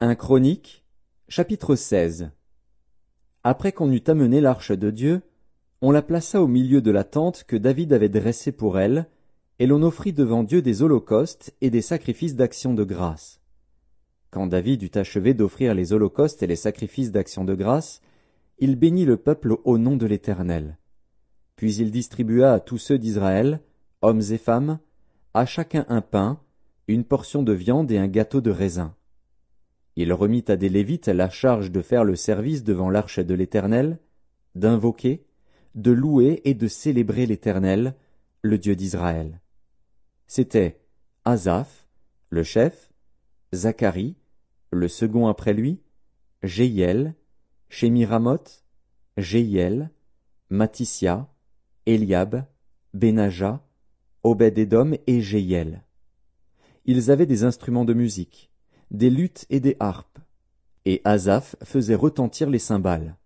1 Chroniques, chapitre 16. Après qu'on eut amené l'arche de Dieu, on la plaça au milieu de la tente que David avait dressée pour elle, et l'on offrit devant Dieu des holocaustes et des sacrifices d'action de grâce. Quand David eut achevé d'offrir les holocaustes et les sacrifices d'action de grâce, il bénit le peuple au nom de l'Éternel. Puis il distribua à tous ceux d'Israël, hommes et femmes, à chacun un pain, une portion de viande et un gâteau de raisin. Il remit à des Lévites la charge de faire le service devant l'arche de l'Éternel, d'invoquer, de louer et de célébrer l'Éternel, le Dieu d'Israël. C'étaient Asaph, le chef, Zacharie, le second après lui, Jéhiel, Shemiramoth, Jéhiel, Mathisia, Eliab, Benaja, Obed-Édom et Jéhiel. Ils avaient des instruments de musique, des luths et des harpes, et Asaph faisait retentir les cymbales.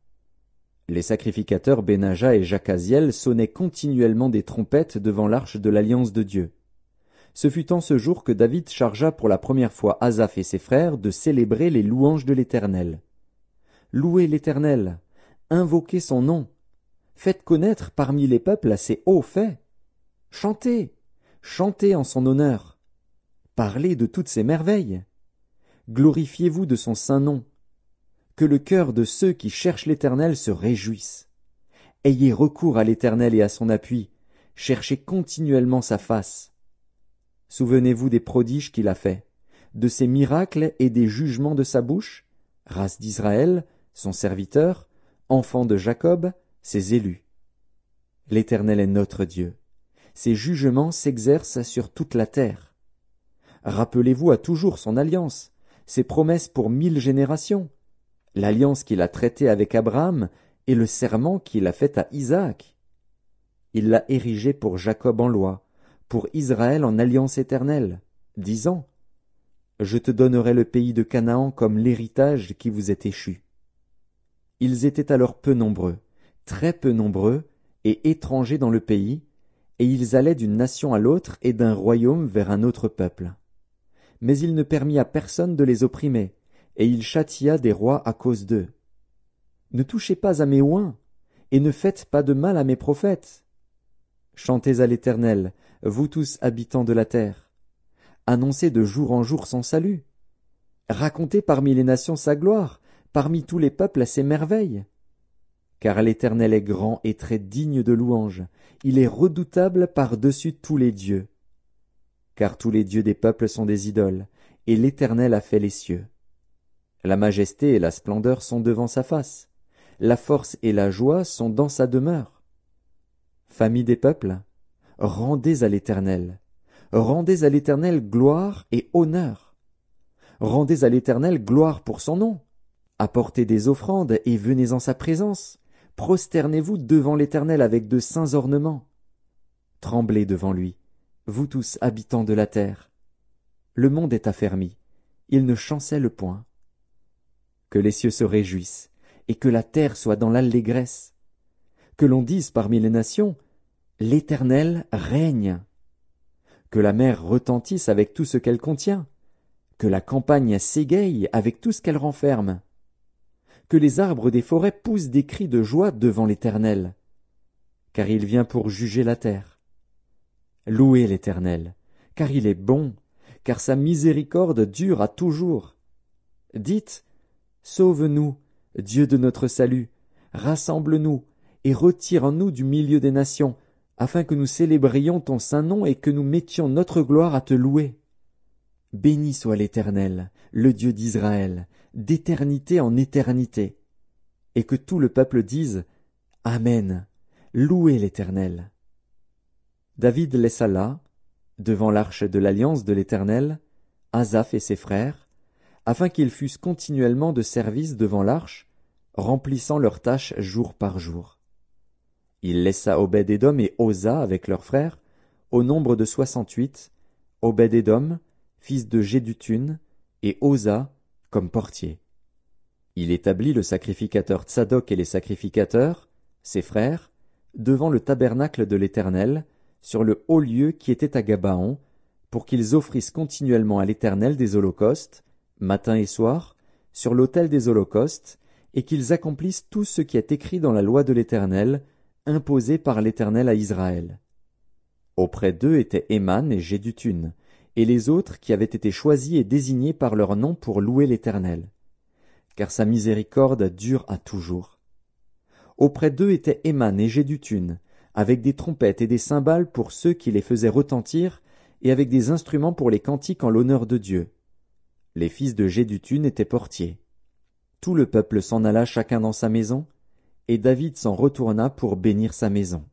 Les sacrificateurs Benaja et Jacaziel sonnaient continuellement des trompettes devant l'arche de l'alliance de Dieu. Ce fut en ce jour que David chargea pour la première fois Asaph et ses frères de célébrer les louanges de l'Éternel. Louez l'Éternel, invoquez son nom, faites connaître parmi les peuples ses hauts faits. Chantez, chantez en son honneur, parlez de toutes ses merveilles. Glorifiez-vous de son saint nom. Que le cœur de ceux qui cherchent l'Éternel se réjouisse. Ayez recours à l'Éternel et à son appui, cherchez continuellement sa face. Souvenez-vous des prodiges qu'il a faits, de ses miracles et des jugements de sa bouche, race d'Israël, son serviteur, enfant de Jacob, ses élus. L'Éternel est notre Dieu. Ses jugements s'exercent sur toute la terre. Rappelez-vous à toujours son alliance, ses promesses pour 1000 générations, l'alliance qu'il a traitée avec Abraham et le serment qu'il a fait à Isaac. Il l'a érigé pour Jacob en loi, pour Israël en alliance éternelle, disant « Je te donnerai le pays de Canaan comme l'héritage qui vous est échu. » Ils étaient alors peu nombreux, très peu nombreux, et étrangers dans le pays, et ils allaient d'une nation à l'autre et d'un royaume vers un autre peuple. Mais il ne permit à personne de les opprimer, et il châtia des rois à cause d'eux. Ne touchez pas à mes oins, et ne faites pas de mal à mes prophètes. Chantez à l'Éternel, vous tous habitants de la terre. Annoncez de jour en jour son salut. Racontez parmi les nations sa gloire, parmi tous les peuples ses merveilles. Car l'Éternel est grand et très digne de louange, il est redoutable par-dessus tous les dieux. Car tous les dieux des peuples sont des idoles, et l'Éternel a fait les cieux. La majesté et la splendeur sont devant sa face, la force et la joie sont dans sa demeure. Famille des peuples, rendez à l'Éternel gloire et honneur. Rendez à l'Éternel gloire pour son nom. Apportez des offrandes et venez en sa présence. Prosternez-vous devant l'Éternel avec de saints ornements. Tremblez devant lui, vous tous habitants de la terre. Le monde est affermi, il ne chancelle point. Que les cieux se réjouissent, et que la terre soit dans l'allégresse. Que l'on dise parmi les nations, l'Éternel règne. Que la mer retentisse avec tout ce qu'elle contient. Que la campagne s'égaye avec tout ce qu'elle renferme. Que les arbres des forêts poussent des cris de joie devant l'Éternel, car il vient pour juger la terre. Louez l'Éternel, car il est bon, car sa miséricorde dure à toujours. Dites, sauve-nous, Dieu de notre salut, rassemble-nous et retire-nous du milieu des nations, afin que nous célébrions ton saint nom et que nous mettions notre gloire à te louer. Béni soit l'Éternel, le Dieu d'Israël, d'éternité en éternité. Et que tout le peuple dise Amen, louez l'Éternel. David laissa là, devant l'arche de l'alliance de l'Éternel, Asaph et ses frères, afin qu'ils fussent continuellement de service devant l'arche, remplissant leurs tâches jour par jour. Il laissa Obed-Édom et Osa avec leurs frères, au nombre de 68, Obed-Édom, fils de Jéduthun, et Osa, comme portier. Il établit le sacrificateur Tsadok et les sacrificateurs, ses frères, devant le tabernacle de l'Éternel, sur le haut lieu qui était à Gabaon, pour qu'ils offrissent continuellement à l'Éternel des holocaustes, matin et soir, sur l'autel des holocaustes, et qu'ils accomplissent tout ce qui est écrit dans la loi de l'Éternel, imposée par l'Éternel à Israël. Auprès d'eux étaient Éman et Jéduthun, et les autres qui avaient été choisis et désignés par leur nom pour louer l'Éternel. Car sa miséricorde dure à toujours. Auprès d'eux étaient Éman et Jéduthun, avec des trompettes et des cymbales pour ceux qui les faisaient retentir, et avec des instruments pour les cantiques en l'honneur de Dieu. Les fils de Jéduthun étaient portiers. Tout le peuple s'en alla chacun dans sa maison, et David s'en retourna pour bénir sa maison.